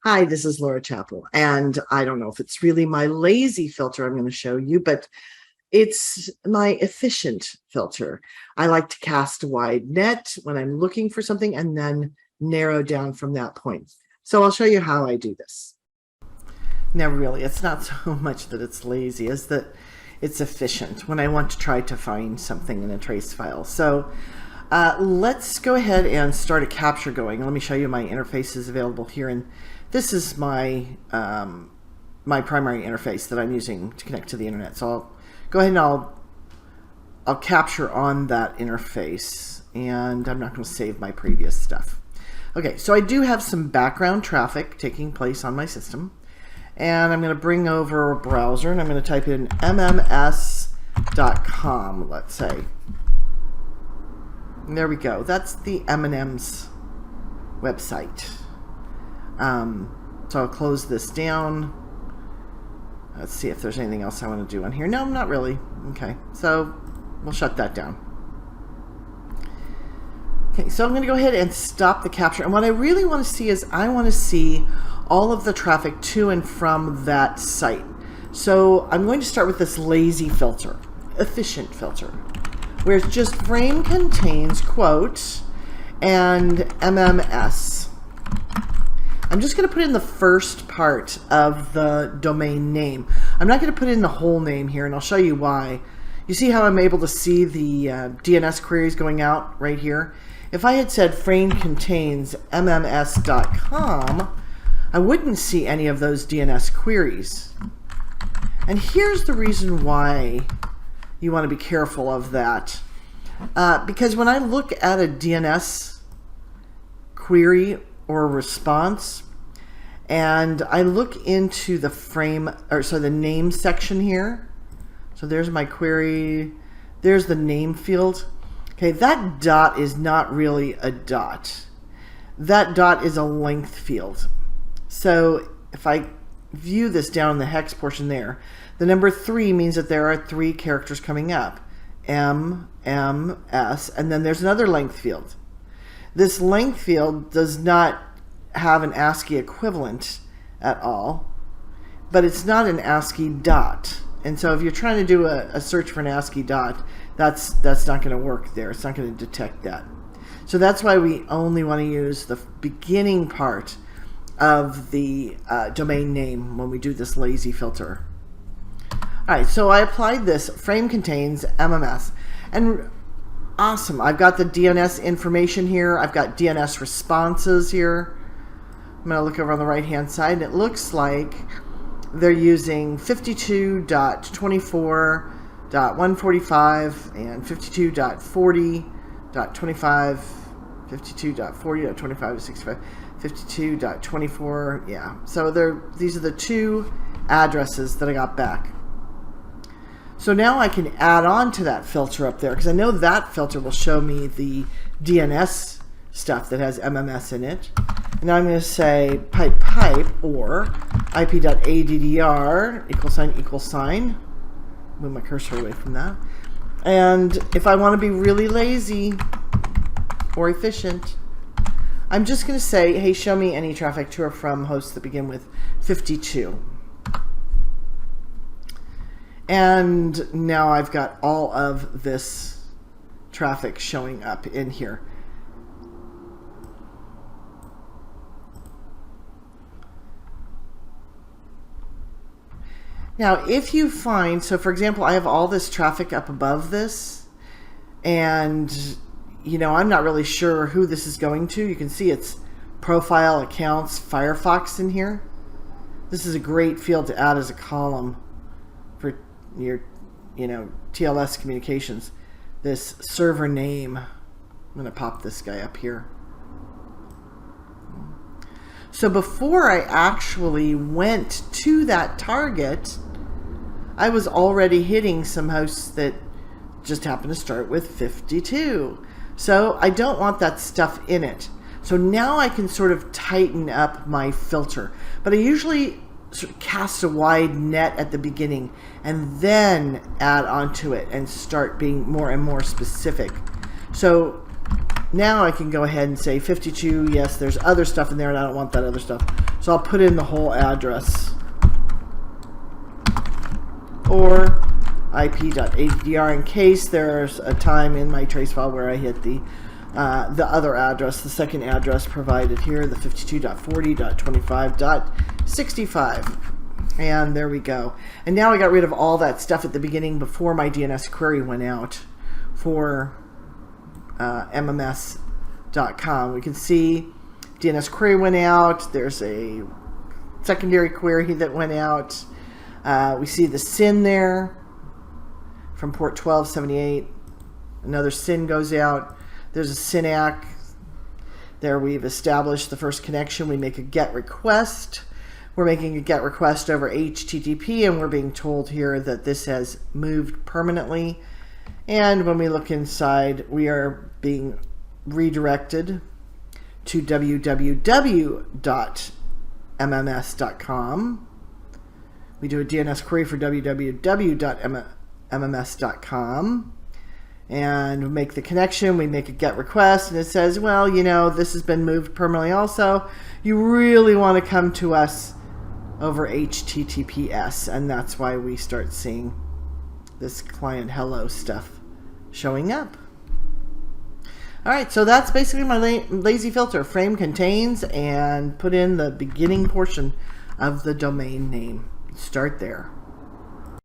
Hi, this is Laura Chappell, and I don't know if it's really my lazy filter I'm going to show you, but it's my efficient filter. I like to cast a wide net when I'm looking for something and then narrow down from that point. So I'll show you how I do this. Now, really, it's not so much that it's lazy as that it's efficient when I want to try to find something in a trace file. So let's go ahead and start a capture going. Let me show you my interfaces available here, and this is my my primary interface that I'm using to connect to the internet. So I'll go ahead and I'll capture on that interface, and I'm not going to save my previous stuff. Okay, so I do have some background traffic taking place on my system, and I'm going to bring over a browser, and I'm going to type in mms.com, let's say. And there we go. That's the M&M's website. So I'll close this down. Let's see if there's anything else I want to do on here. No, not really. Okay, so we'll shut that down. Okay, so I'm going to go ahead and stop the capture. And what I really want to see is I want to see all of the traffic to and from that site. So I'm going to start with this lazy filter, efficient filter, where it's just frame contains quote and MMS. I'm just going to put in the first part of the domain name. I'm not going to put in the whole name here, and I'll show you why. You see how I'm able to see the DNS queries going out right here? If I had said frame contains mms.com, I wouldn't see any of those DNS queries. And here's the reason why you want to be careful of that. Because when I look at a DNS query or response, and I look into the the name section here. So there's my query, there's the name field. Okay, that dot is not really a dot. That dot is a length field. So if I view this down in the hex portion there, the number 3 means that there are 3 characters coming up. M, M, S, and then there's another length field. This length field does not have an ASCII equivalent at all, but it's not an ASCII dot. And so if you're trying to do a search for an ASCII dot, that's not going to work there. It's not going to detect that. So that's why we only want to use the beginning part of the domain name when we do this lazy filter. All right, so I applied this frame contains MMS, and awesome. I've got the DNS information here. I've got DNS responses here. I'm going to look over on the right-hand side, and it looks like they're using 52.24.145 and 52.40.25, 52.40.25 52.24. Yeah. So these are the 2 addresses that I got back. So now I can add on to that filter up there, because I know that filter will show me the DNS stuff that has MMS in it. And now I'm going to say pipe or ip.addr ==. Move my cursor away from that. And if I want to be really lazy or efficient, I'm just going to say, hey, show me any traffic to or from hosts that begin with 52. And now I've got all of this traffic showing up in here. Now, if you find, so for example, I have all this traffic up above this, and I'm not really sure who this is going to. You can see it's profile, accounts, Firefox in here. This is a great field to add as a column for your, TLS communications. This server name. I'm going to pop this guy up here. So before I actually went to that target, I was already hitting some hosts that just happen to start with 52. So I don't want that stuff in it. So now I can sort of tighten up my filter. But I usually sort of cast a wide net at the beginning and then add onto it and start being more and more specific. So now I can go ahead and say 52, yes, there's other stuff in there and I don't want that other stuff. So I'll put in the whole address. Or ip.addr in case there's a time in my trace file where I hit the other address, the second address provided here, the 52.40.25.65. And there we go. And now I got rid of all that stuff at the beginning before my DNS query went out for MMS.com. We can see DNS query went out. There's a secondary query that went out. We see the SYN there from port 1278. Another SYN goes out. There's a SYNAC. There we've established the first connection. We make a GET request. We're making a GET request over HTTP, and we're being told here that this has moved permanently. And when we look inside, we are being redirected to www.mms.com. We do a DNS query for www.mms.com. And we make the connection, we make a GET request, and it says, well, you know, this has been moved permanently also. You really want to come to us over HTTPS, and that's why we start seeing this client hello stuff showing up. All right, so that's basically my lazy filter. Frame contains, and put in the beginning portion of the domain name. Start there.